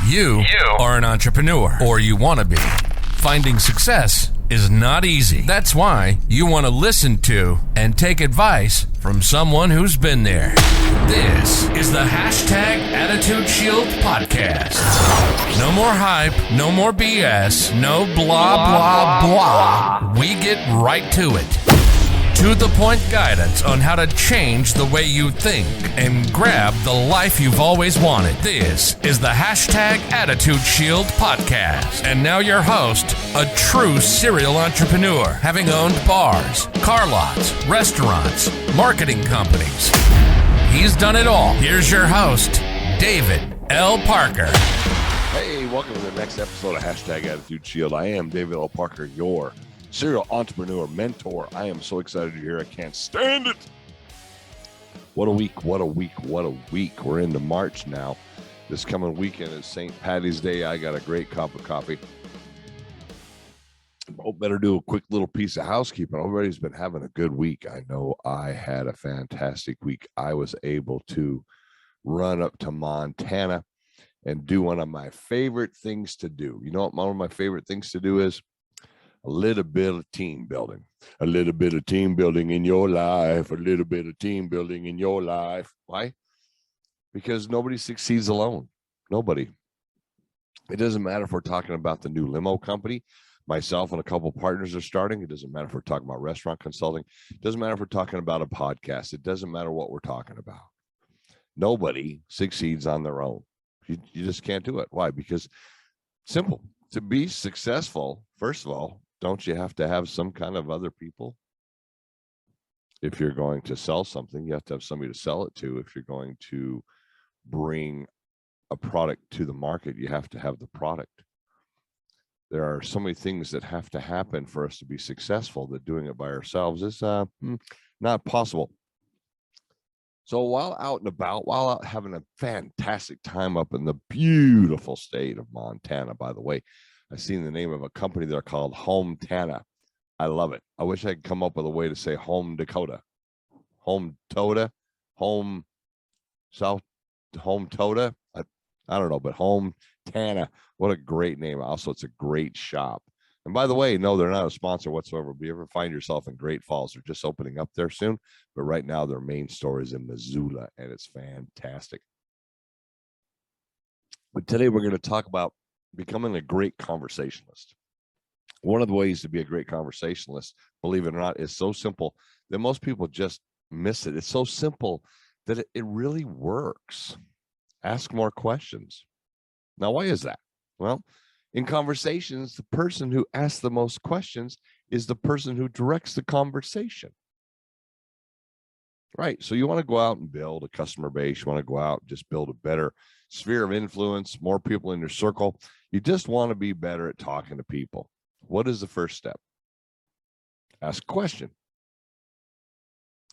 You are an entrepreneur, or you want to be. Finding success is not easy. That's why you want to listen to and take advice from someone who's been there. This is the #Attitudeshield podcast. No more hype, no more BS, no blah, blah, blah. We get right to it. To the point guidance on how to change the way you think and grab the life you've always wanted. This is the #Attitudeshield podcast. And now your host, a true serial entrepreneur, having owned bars, car lots, restaurants, marketing companies. He's done it all. Here's your host, Davidlparker. Hey, welcome to the next episode of #Attitudeshield. I am Davidlparker, your serial entrepreneur mentor. I am so excited you're here. I can't stand it. What a week, what a week, what a week. We're into March now. This coming weekend is St. Patty's Day. I got a great cup of coffee. Better do a quick little piece of housekeeping. Everybody's been having a good week. I know I had a fantastic week. I was able to run up to Montana and do one of my favorite things to do. You know what one of my favorite things to do is? A little bit of team building, a little bit of team building in your life, a little bit of team building in your life. Why? Because nobody succeeds alone. Nobody. It doesn't matter if we're talking about the new limo company. Myself and a couple partners are starting. It doesn't matter if we're talking about restaurant consulting. It doesn't matter if we're talking about a podcast. It doesn't matter what we're talking about. Nobody succeeds on their own. You just can't do it. Why? Because simple. To be successful, first of all, don't you have to have some kind of other people? If you're going to sell something, you have to have somebody to sell it to. If you're going to bring a product to the market, you have to have the product. There are so many things that have to happen for us to be successful that doing it by ourselves is not possible. So while out and about, while out having a fantastic time up in the beautiful state of Montana, by the way, I've seen the name of a company there called Tana. I love it. I wish I could come up with a way to say Home Dakota. Home Toda, Home South, Home Toda. I don't know, but Tana. What a great name. Also, it's a great shop. And by the way, no, they're not a sponsor whatsoever. If you ever find yourself in Great Falls, they're just opening up there soon. But right now, their main store is in Missoula, and it's fantastic. But today, we're going to talk about becoming a great conversationalist. One of the ways to be a great conversationalist, believe it or not, is so simple that most people just miss it. It's so simple that it really works. Ask more questions. Now, why is that? Well, in conversations, the person who asks the most questions is the person who directs the conversation. Right. So you want to go out and build a customer base. You want to go out and just build a better sphere of influence, more people in your circle. You just want to be better at talking to people. What is the first step? Ask a question.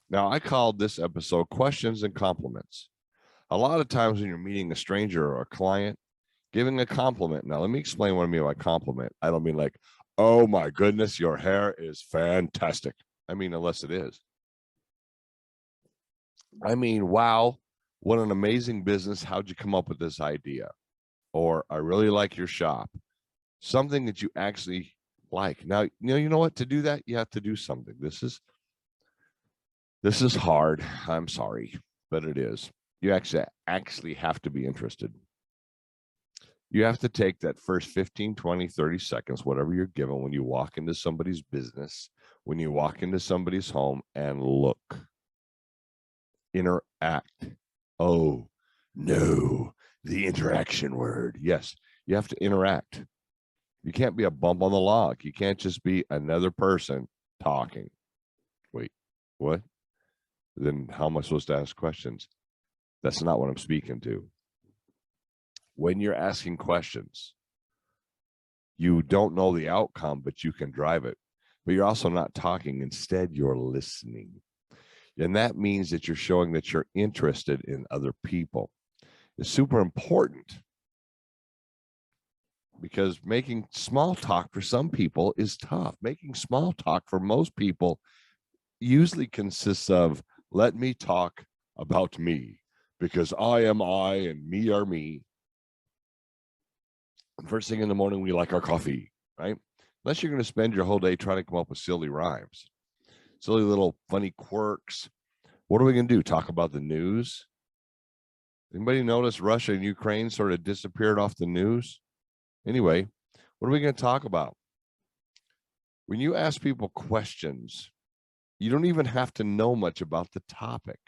Now, I called this episode Questions and Compliments. A lot of times when you're meeting a stranger or a client, giving a compliment. Now, let me explain what I mean by compliment. I don't mean like, oh my goodness, your hair is fantastic. I mean, unless it is. I mean, wow, what an amazing business. How'd you come up with this idea? Or I really like your shop. Something that you actually like. Now, you know what? To do that, you have to do something. This is hard. I'm sorry, but it is. You actually have to be interested. You have to take that first 15, 20, 30 seconds, whatever you're given when you walk into somebody's business, when you walk into somebody's home, and look. Interact. Oh, no, the interaction word. Yes, you have to interact. You can't be a bump on the log. You can't just be another person talking. Wait, what? Then how am I supposed to ask questions? That's not what I'm speaking to. When you're asking questions, you don't know the outcome, but you can drive it. But you're also not talking. Instead, you're listening. And that means that you're showing that you're interested in other people. It's super important because making small talk for some people is tough. Making small talk for most people usually consists of, let me talk about me because I am I and me are me. First thing in the morning, we like our coffee, right? Unless you're going to spend your whole day trying to come up with silly rhymes, silly little funny quirks. What are we going to do? Talk about the news? Anybody notice Russia and Ukraine sort of disappeared off the news? Anyway, what are we going to talk about? When you ask people questions, you don't even have to know much about the topic.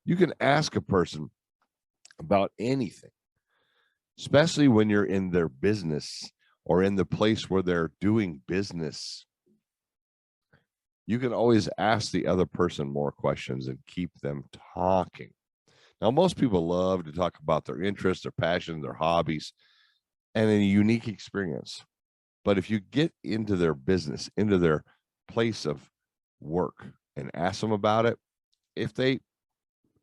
You can ask a person about anything, especially when you're in their business or in the place where they're doing business. You can always ask the other person more questions and keep them talking. Now, most people love to talk about their interests, their passions, their hobbies, and a unique experience. But if you get into their business, into their place of work, and ask them about it, if they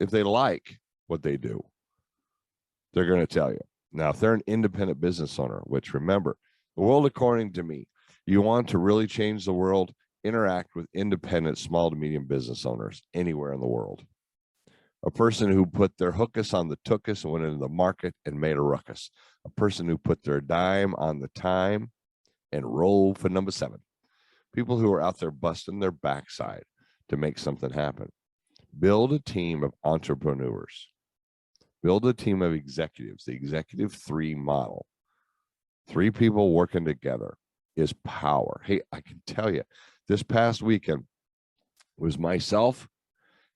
like what they do, they're going to tell you. Now, if they're an independent business owner, which remember, the world according to me, you want to really change the world, interact with independent small to medium business owners anywhere in the world. A person who put their hookus on the tookus and went into the market and made a ruckus. A person who put their dime on the time and rolled for number 7. People who are out there busting their backside to make something happen. Build a team of entrepreneurs. Build a team of executives. The executive 3 model. 3 people working together is power. Hey, I can tell you, this past weekend was myself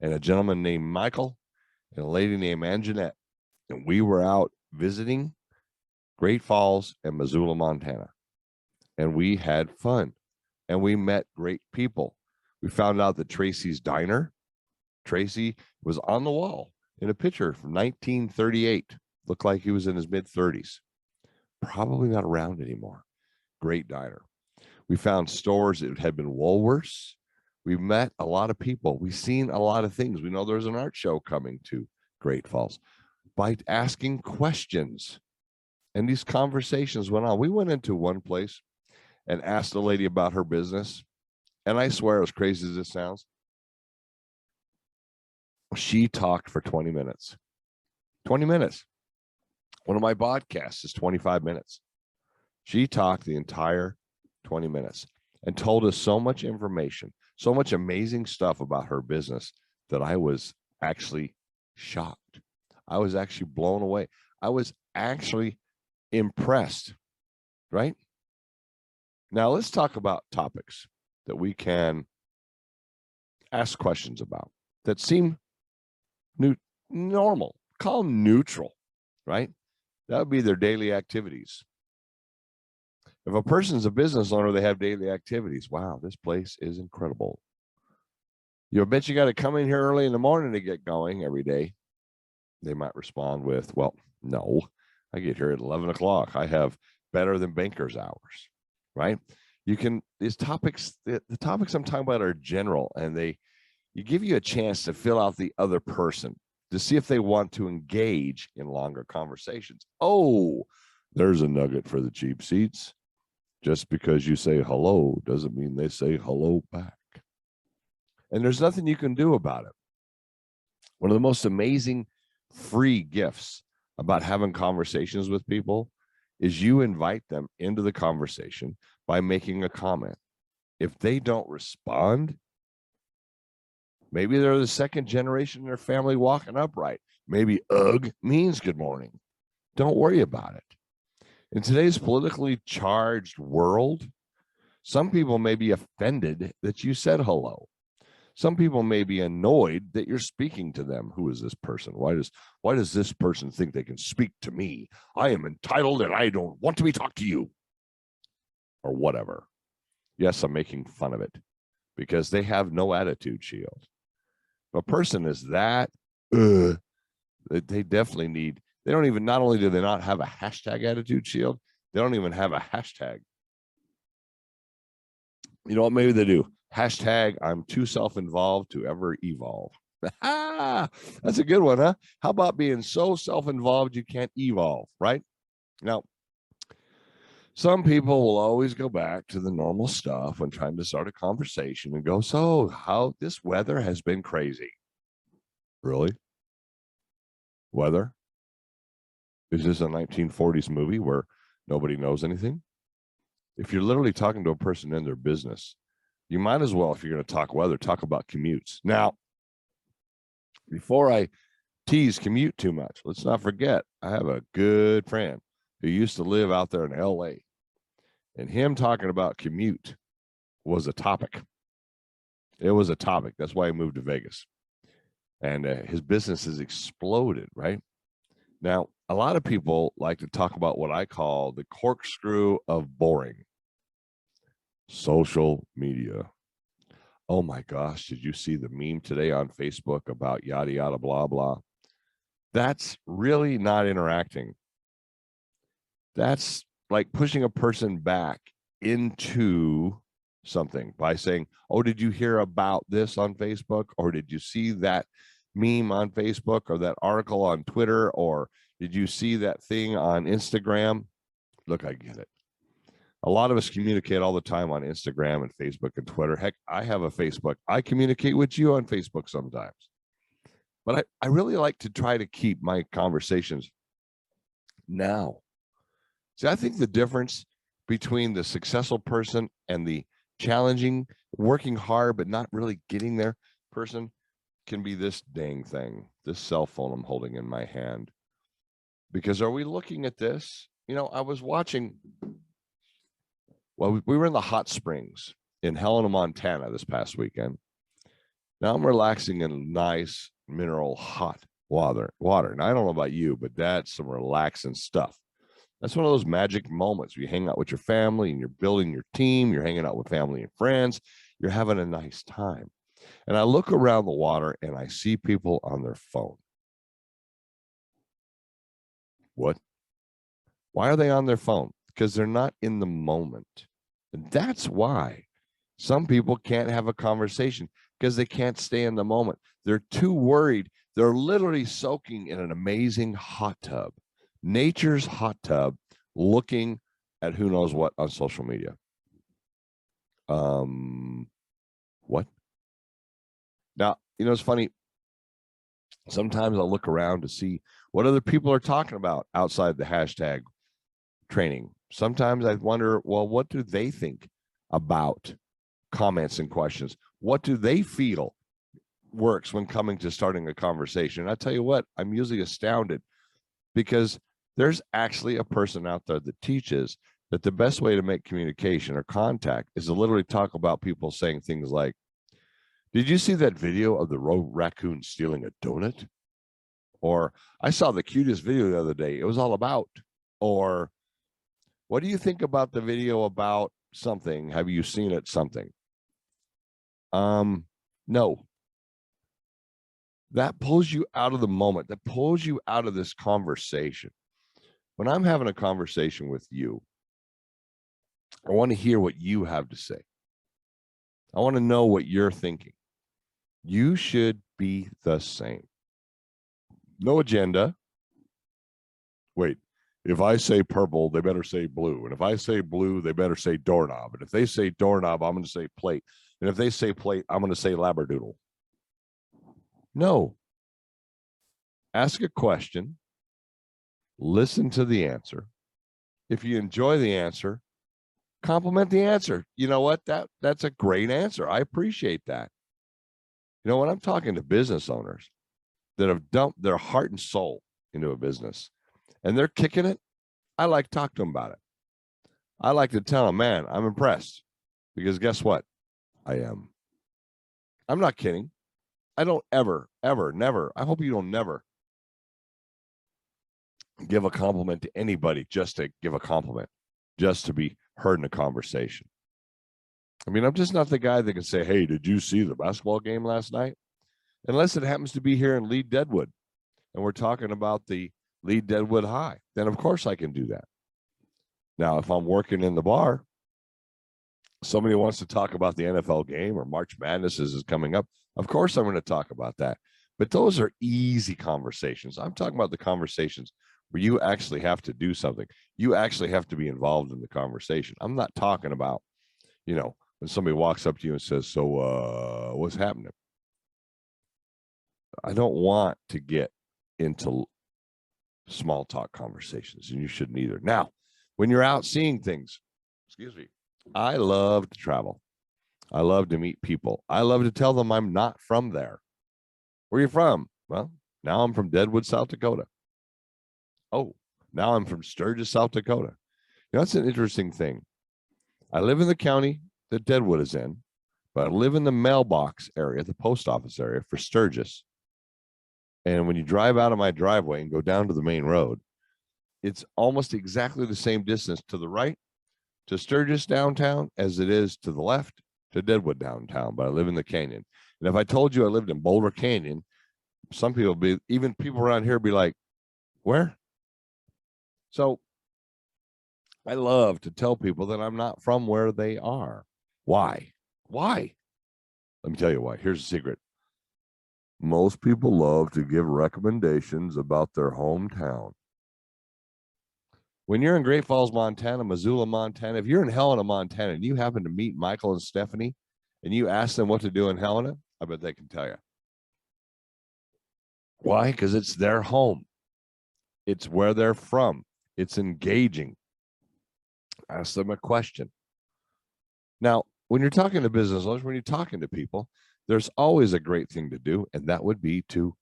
and a gentleman named Michael and a lady named Anjanette. And we were out visiting Great Falls and Missoula, Montana. And we had fun. And we met great people. We found out that Tracy's Diner, Tracy was on the wall in a picture from 1938. Looked like he was in his mid-30s. Probably not around anymore. Great diner. We found stores that had been Woolworths. We met a lot of people. We've seen a lot of things. We know there's an art show coming to Great Falls by asking questions. And these conversations went on. We went into one place and asked the lady about her business. And I swear, as crazy as it sounds, she talked for 20 minutes. 20 minutes. One of my podcasts is 25 minutes. She talked the entire 20 minutes and told us so much information, so much amazing stuff about her business that I was actually shocked. I was actually blown away. I was actually impressed, right? Now let's talk about topics that we can ask questions about that seem normal, call them neutral, right? That would be their daily activities. If a person's a business owner, they have daily activities. Wow, this place is incredible. You bet you got to come in here early in the morning to get going every day. They might respond with, well, no, I get here at 11 o'clock. I have better than banker's hours, right? You can, these topics, the topics I'm talking about are general, and you give you a chance to fill out the other person to see if they want to engage in longer conversations. Oh, there's a nugget for the cheap seats. Just because you say hello doesn't mean they say hello back. And there's nothing you can do about it. One of the most amazing free gifts about having conversations with people is you invite them into the conversation by making a comment. If they don't respond, maybe they're the second generation in their family walking upright. Maybe ugh means good morning. Don't worry about it. In today's politically charged world, some people may be offended that you said hello. Some people may be annoyed that you're speaking to them. Who is this person? Why does this person think they can speak to me? I am entitled and I don't want to be talked to you. Or whatever. Yes, I'm making fun of it because they have no attitude shield. If a person is that, they definitely need, they don't even, not only do they not have a hashtag attitude shield, they don't even have a hashtag. You know what maybe they do? Hashtag I'm too self-involved to ever evolve. That's a good one, huh? How about being so self-involved you can't evolve, right? Now, some people will always go back to the normal stuff when trying to start a conversation and go, so how this weather has been crazy. Really? Weather? Is this a 1940s movie where Nobody knows anything. If you're literally talking to a person in their business, you might as well, if you're going to talk weather, talk about commutes. Now, before I tease commute too much, let's not forget, I have a good friend who used to live out there in LA, and him talking about commute was a topic. It was a topic. That's why he moved to Vegas. And his business has exploded, right? Now, a lot of people like to talk about what I call the corkscrew of boring. Social media. Oh my gosh, did you see the meme today on Facebook about yada, yada, blah, blah? That's really not interacting. That's like pushing a person back into something by saying, oh, did you hear about this on Facebook? Or did you see that meme on Facebook or that article on Twitter? Or did you see that thing on Instagram? Look, I get it. A lot of us communicate all the time on Instagram and Facebook and Twitter. Heck, I have a Facebook. I communicate with you on Facebook sometimes. But I really like to try to keep my conversations now. See, I think the difference between the successful person and the challenging, working hard, but not really getting there person can be this dang thing, this cell phone I'm holding in my hand. Because are we looking at this? You know, I was watching, well, we were in the hot springs in Helena, Montana this past weekend. Now I'm relaxing in nice mineral hot water. And I don't know about you, but that's some relaxing stuff. That's one of those magic moments where you hang out with your family and you're building your team. You're hanging out with family and friends. You're having a nice time. And I look around the water and I see people on their phone. What? Why are they on their phone? Because they're not in the moment. And that's why some people can't have a conversation, because they can't stay in the moment. They're too worried. They're literally soaking in an amazing hot tub, nature's hot tub, looking at who knows what on social media. What? Now, you know, it's funny. Sometimes I'll look around to see what other people are talking about outside the hashtag training. Sometimes I wonder, well, what do they think about comments and questions? What do they feel works when coming to starting a conversation? And I tell you what, I'm usually astounded, because there's actually a person out there that teaches that the best way to make communication or contact is to literally talk about people saying things like, did you see that video of the raccoon stealing a donut? Or I saw the cutest video the other day. It was all about. Or what do you think about the video about something? Have you seen it? Something? No. That pulls you out of the moment. That pulls you out of this conversation. When I'm having a conversation with you, I want to hear what you have to say. I want to know what you're thinking. You should be the same. No agenda. Wait, if I say purple, they better say blue. And if I say blue, they better say doorknob. And if they say doorknob, I'm going to say plate. And if they say plate, I'm going to say labradoodle. No. Ask a question. Listen to the answer. If you enjoy the answer, compliment the answer. You know what? That's a great answer. I appreciate that. You know, when I'm talking to business owners that have dumped their heart and soul into a business and they're kicking it, I like to talk to them about it. I like to tell them, man, I'm impressed, because guess what? I am. I'm not kidding. I don't ever, never. I hope you don't never give a compliment to anybody just to give a compliment, just to be heard in a conversation. I mean, I'm just not the guy that can say, hey, did you see the basketball game last night? Unless it happens to be here in Lee Deadwood and we're talking about the Lee Deadwood High, then of course I can do that. Now, if I'm working in the bar, somebody wants to talk about the NFL game or March Madness is coming up, of course I'm going to talk about that. But those are easy conversations. I'm talking about the conversations where you actually have to do something. You actually have to be involved in the conversation. I'm not talking about, you know, when somebody walks up to you and says, so what's happening? I don't want to get into small talk conversations, and you shouldn't either. Now, when you're out seeing things. Excuse me. I love to travel. I love to meet people. I love to tell them I'm not from there. Where are you from? Well, now I'm from Deadwood, South Dakota. Oh, now I'm from Sturgis, South Dakota. That's an interesting thing. I live in the county that Deadwood is in, but I live in the mailbox area, the post office area for Sturgis. And when you drive out of my driveway and go down to the main road, it's almost exactly the same distance to the right to Sturgis downtown as it is to the left to Deadwood downtown, but I live in the canyon. And if I told you I lived in Boulder Canyon, some people even people around here be like, where? So I love to tell people that I'm not from where they are. Why? Why? Let me tell you why. Here's a secret. Most people love to give recommendations about their hometown. When you're in Great Falls, Montana, Missoula, Montana, if you're in Helena, Montana, and you happen to meet Michael and Stephanie, and you ask them what to do in Helena, I bet they can tell you. Why? Because it's their home. It's where they're from. It's engaging. Ask them a question. Now, when you're talking to business owners, when you're talking to people, there's always a great thing to do, and that would be to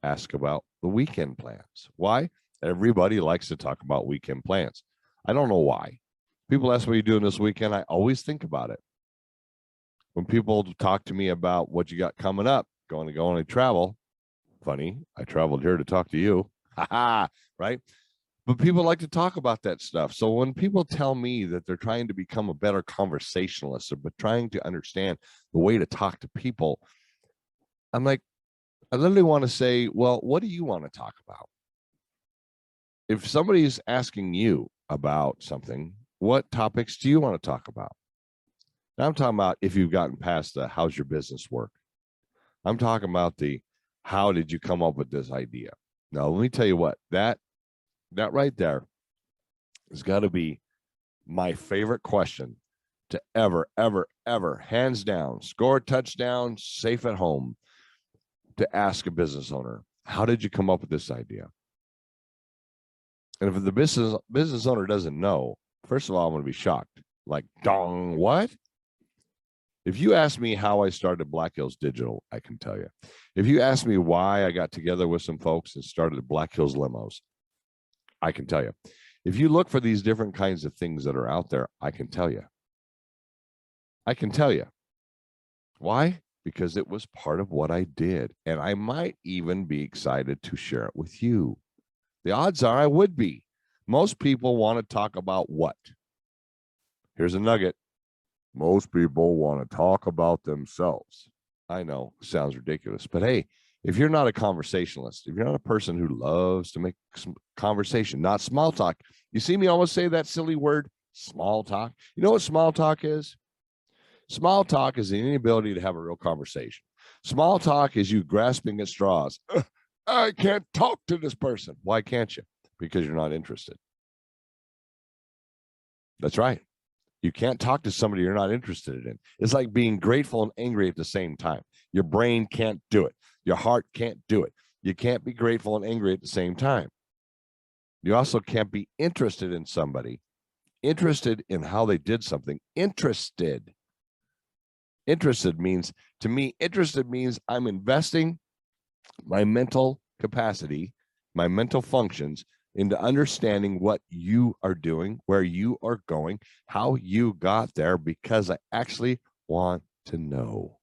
ask about the weekend plans. Why? Everybody likes to talk about weekend plans. I don't know why. People ask me, what are you doing this weekend? I always think about it. When people talk to me about what you got coming up, going to go on a travel, funny, I traveled here to talk to you, right? But people like to talk about that stuff. So when people tell me that they're trying to become a better conversationalist, but trying to understand the way to talk to people, I'm like, I literally want to say, well, what do you want to talk about? If somebody's asking you about something, what topics do you want to talk about? Now I'm talking about if you've gotten past the how's your business work. I'm talking about the how did you come up with this idea? Now, let me tell you what, that right there has got to be my favorite question to ever, hands down, score a touchdown, safe at home, to ask a business owner. How did you come up with this idea? And if the business owner doesn't know, first of all, I'm going to be shocked. Like, dong, what? If you ask me how I started Black Hills Digital, I can tell you. If you ask me why I got together with some folks and started Black Hills Limos, I can tell you. If you look for these different kinds of things that are out there, I can tell you. I can tell you. Why? Because it was part of what I did. And I might even be excited to share it with you. The odds are I would be. Most people want to talk about what? Here's a nugget. Most people want to talk about themselves. I know, sounds ridiculous, but hey, if you're not a conversationalist, if you're not a person who loves to make some conversation, not small talk, you see me almost say that silly word, small talk. You know what small talk is? Small talk is the inability to have a real conversation. Small talk is you grasping at straws. I can't talk to this person. Why can't you? Because you're not interested. That's right. You can't talk to somebody you're not interested in. It's like being grateful and angry at the same time. Your brain can't do it. Your heart can't do it. You can't be grateful and angry at the same time. You also can't be interested in somebody, interested in how they did something. Interested means, to me, interested means I'm investing my mental capacity, my mental functions into understanding what you are doing, where you are going, how you got there, because I actually want to know.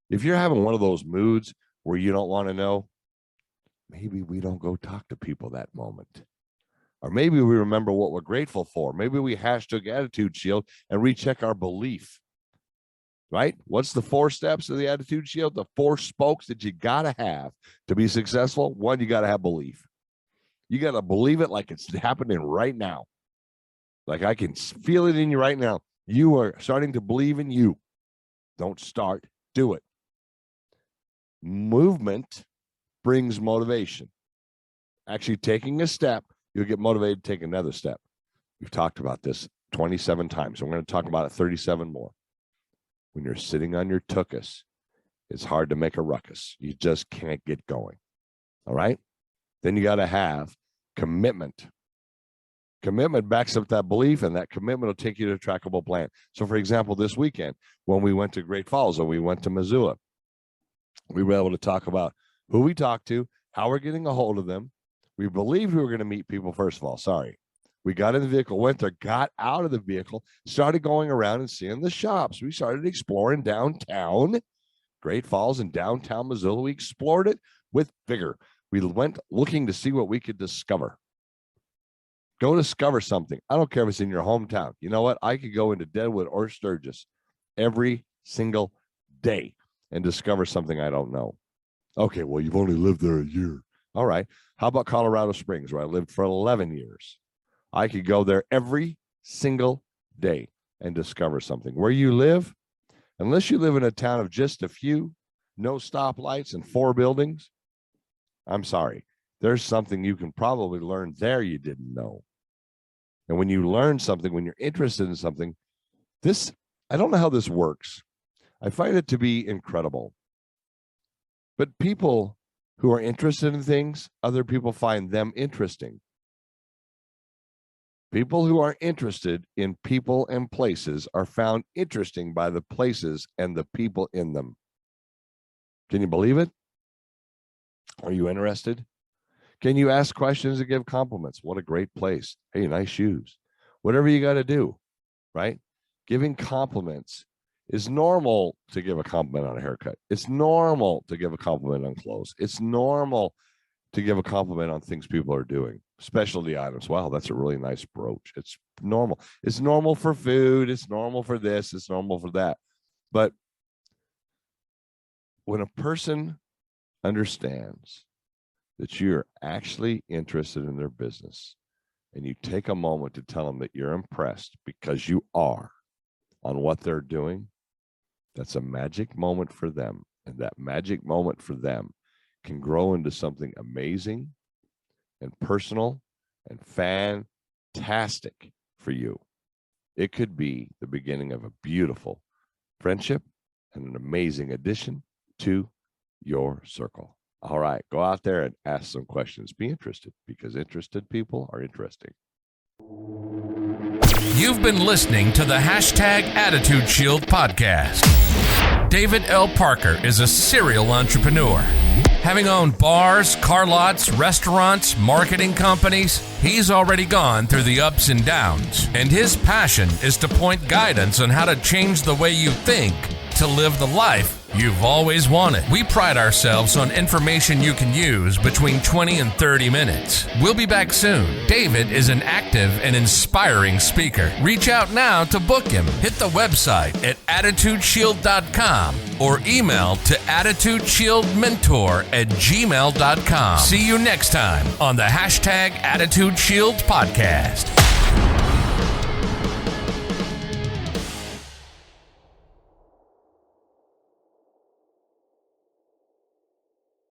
If you're having one of those moods where you don't want to know, maybe we don't go talk to people that moment. Or maybe we remember what we're grateful for. Maybe we hashtag Attitude Shield and recheck our belief. Right? What's the 4 steps of the Attitude Shield? The 4 spokes that you got to have to be successful. 1, you got to have belief. You got to believe it like it's happening right now. Like I can feel it in you right now. You are starting to believe in you. Don't start, do it. Movement brings motivation. Actually taking a step, you'll get motivated to take another step. We've talked about this 27 times. So we're going to talk about it 37 more. When you're sitting on your tuchus, it's hard to make a ruckus. You just can't get going. All right? Then you got to have commitment. Commitment backs up that belief, and that commitment will take you to a trackable plan. So, for example, this weekend, when we went to Great Falls or we went to Missoula, we were able to talk about who we talked to, how we're getting a hold of them. We believed we were going to meet people, first of all. Sorry. We got in the vehicle, went there, got out of the vehicle, started going around and seeing the shops. We started exploring downtown Great Falls and downtown Missoula. We explored it with vigor. We went looking to see what we could discover. Go discover something. I don't care if it's in your hometown. You know what? I could go into Deadwood or Sturgis every single day and discover something I don't know. Okay, well, you've only lived there a year. All right. How about Colorado Springs, where I lived for 11 years? I could go there every single day and discover something. Where you live, unless you live in a town of just a few, no stoplights and 4 buildings, I'm sorry. There's something you can probably learn there you didn't know. And when you learn something, when you're interested in something, I don't know how this works. I find it to be incredible. But people who are interested in things, other people find them interesting. People who are interested in people and places are found interesting by the places and the people in them. Can you believe it? Are you interested? Can you ask questions and give compliments? What a great place. Hey, nice shoes. Whatever you got to do, right? Giving compliments is normal to give a compliment on a haircut. It's normal to give a compliment on clothes. It's normal to give a compliment on things people are doing. Specialty items. Wow, that's a really nice brooch. It's normal. It's normal for food. It's normal for this. It's normal for that. But when a person understands that you're actually interested in their business and you take a moment to tell them that you're impressed because you are on what they're doing, that's a magic moment for them. And that magic moment for them can grow into something amazing and personal and fantastic for you. It could be the beginning of a beautiful friendship and an amazing addition to your circle. All right, go out there and ask some questions. Be interested, because interested people are interesting. You've been listening to the #AttitudeShield podcast. Davidlparker is a serial entrepreneur. Having owned bars, car lots, restaurants, marketing companies, he's already gone through the ups and downs. And his passion is to point guidance on how to change the way you think to live the life you've always wanted. We pride ourselves on information you can use between 20 and 30 minutes. We'll be back soon. David is an active and inspiring speaker. Reach out now to book him. Hit the website at attitudeshield.com or email to attitudeshieldmentor@gmail.com. See you next time on the #AttitudeShield podcast.